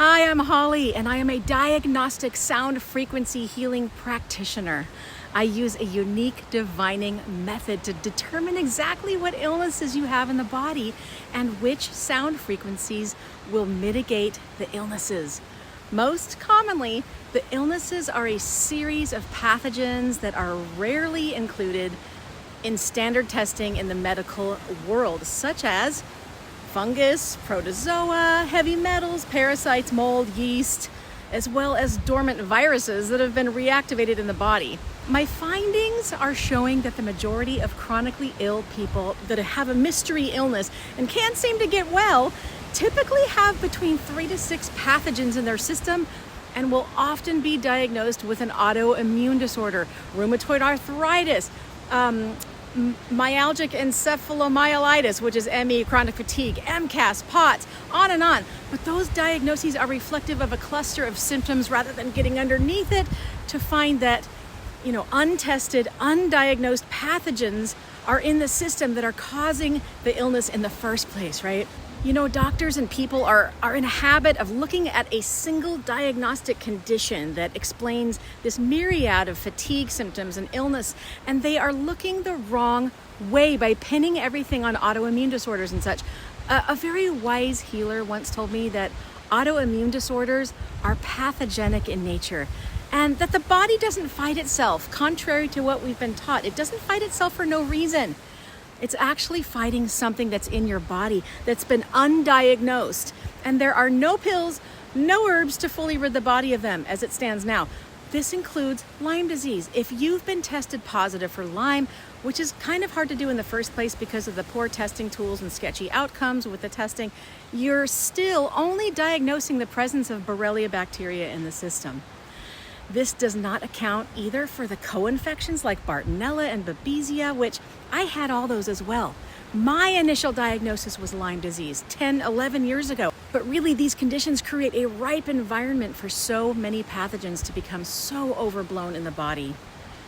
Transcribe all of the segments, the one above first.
Hi, I'm Holly, and I am a diagnostic sound frequency healing practitioner. I use a unique divining method to determine exactly what illnesses you have in the body and which sound frequencies will mitigate the illnesses. Most commonly, the illnesses are a series of pathogens that are rarely included in standard testing in the medical world, such as fungus, protozoa, heavy metals, parasites, mold, yeast, as well as dormant viruses that have been reactivated in the body. My findings are showing that the majority of chronically ill people that have a mystery illness and can't seem to get well typically have between 3 to 6 pathogens in their system and will often be diagnosed with an autoimmune disorder, rheumatoid arthritis, myalgic encephalomyelitis, which is ME, chronic fatigue, MCAS, POTS, on and on. But those diagnoses are reflective of a cluster of symptoms rather than getting underneath it to find that, untested, undiagnosed pathogens are in the system that are causing the illness in the first place, right? Doctors and people are in a habit of looking at a single diagnostic condition that explains this myriad of fatigue symptoms and illness, and they are looking the wrong way by pinning everything on autoimmune disorders and such. A very wise healer once told me that autoimmune disorders are pathogenic in nature, and that the body doesn't fight itself, contrary to what we've been taught. It doesn't fight itself for no reason. It's actually fighting something that's in your body that's been undiagnosed. And there are no pills, no herbs to fully rid the body of them as it stands now. This includes Lyme disease. If you've been tested positive for Lyme, which is kind of hard to do in the first place because of the poor testing tools and sketchy outcomes with the testing, you're still only diagnosing the presence of Borrelia bacteria in the system. This does not account either for the co-infections like Bartonella and Babesia, which I had all those as well. My initial diagnosis was Lyme disease 10, 11 years ago. But really, these conditions create a ripe environment for so many pathogens to become so overblown in the body.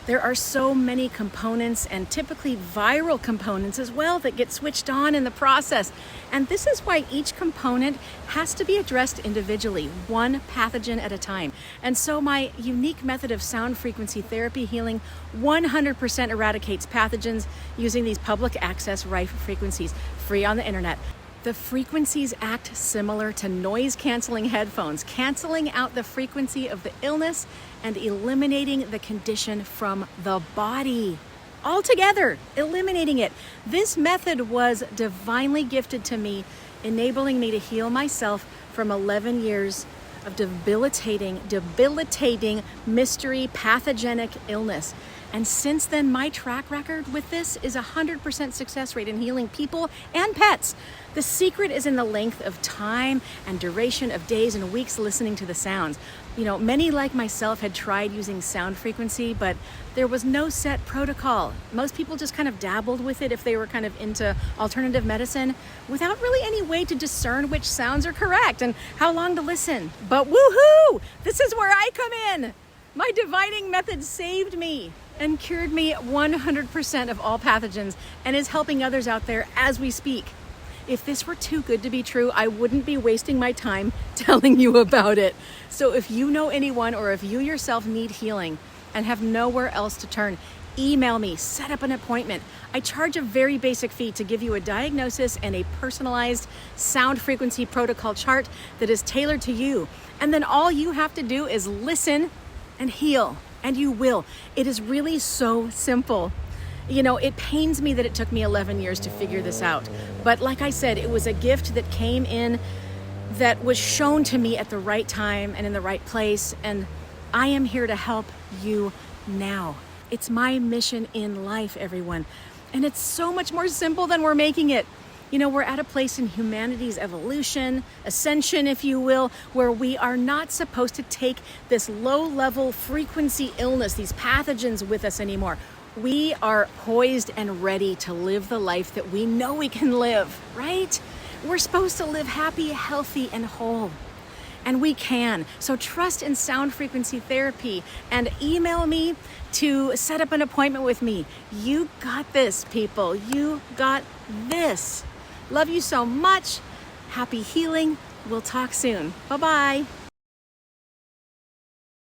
There are so many components, and typically viral components as well, that get switched on in the process. And this is why each component has to be addressed individually, one pathogen at a time. And so my unique method of sound frequency therapy healing 100% eradicates pathogens using these public access rife frequencies, free on the internet. The frequencies act similar to noise-canceling headphones, canceling out the frequency of the illness and eliminating the condition from the body. Altogether, eliminating it. This method was divinely gifted to me, enabling me to heal myself from 11 years of debilitating mystery pathogenic illness. And since then, my track record with this is 100% success rate in healing people and pets. The secret is in the length of time and duration of days and weeks listening to the sounds. Many like myself had tried using sound frequency, but there was no set protocol. Most people just kind of dabbled with it if they were kind of into alternative medicine without really any way to discern which sounds are correct and how long to listen. But woohoo! This is where I come in. My divining method saved me and cured me 100% of all pathogens and is helping others out there as we speak. If this were too good to be true, I wouldn't be wasting my time telling you about it. So if you know anyone, or if you yourself need healing and have nowhere else to turn, email me, set up an appointment. I charge a very basic fee to give you a diagnosis and a personalized sound frequency protocol chart that is tailored to you. And then all you have to do is listen and heal, and you will. It is really so simple. It pains me that it took me 11 years to figure this out. But like I said, it was a gift that came in that was shown to me at the right time and in the right place. And I am here to help you now. It's my mission in life, everyone. And it's so much more simple than we're making it. We're at a place in humanity's evolution, ascension, if you will, where we are not supposed to take this low-level frequency illness, these pathogens with us anymore. We are poised and ready to live the life that we know we can live, right? We're supposed to live happy, healthy, and whole. And we can. So trust in sound frequency therapy and email me to set up an appointment with me. You got this, people. You got this. Love you so much. Happy healing. We'll talk soon. Bye-bye.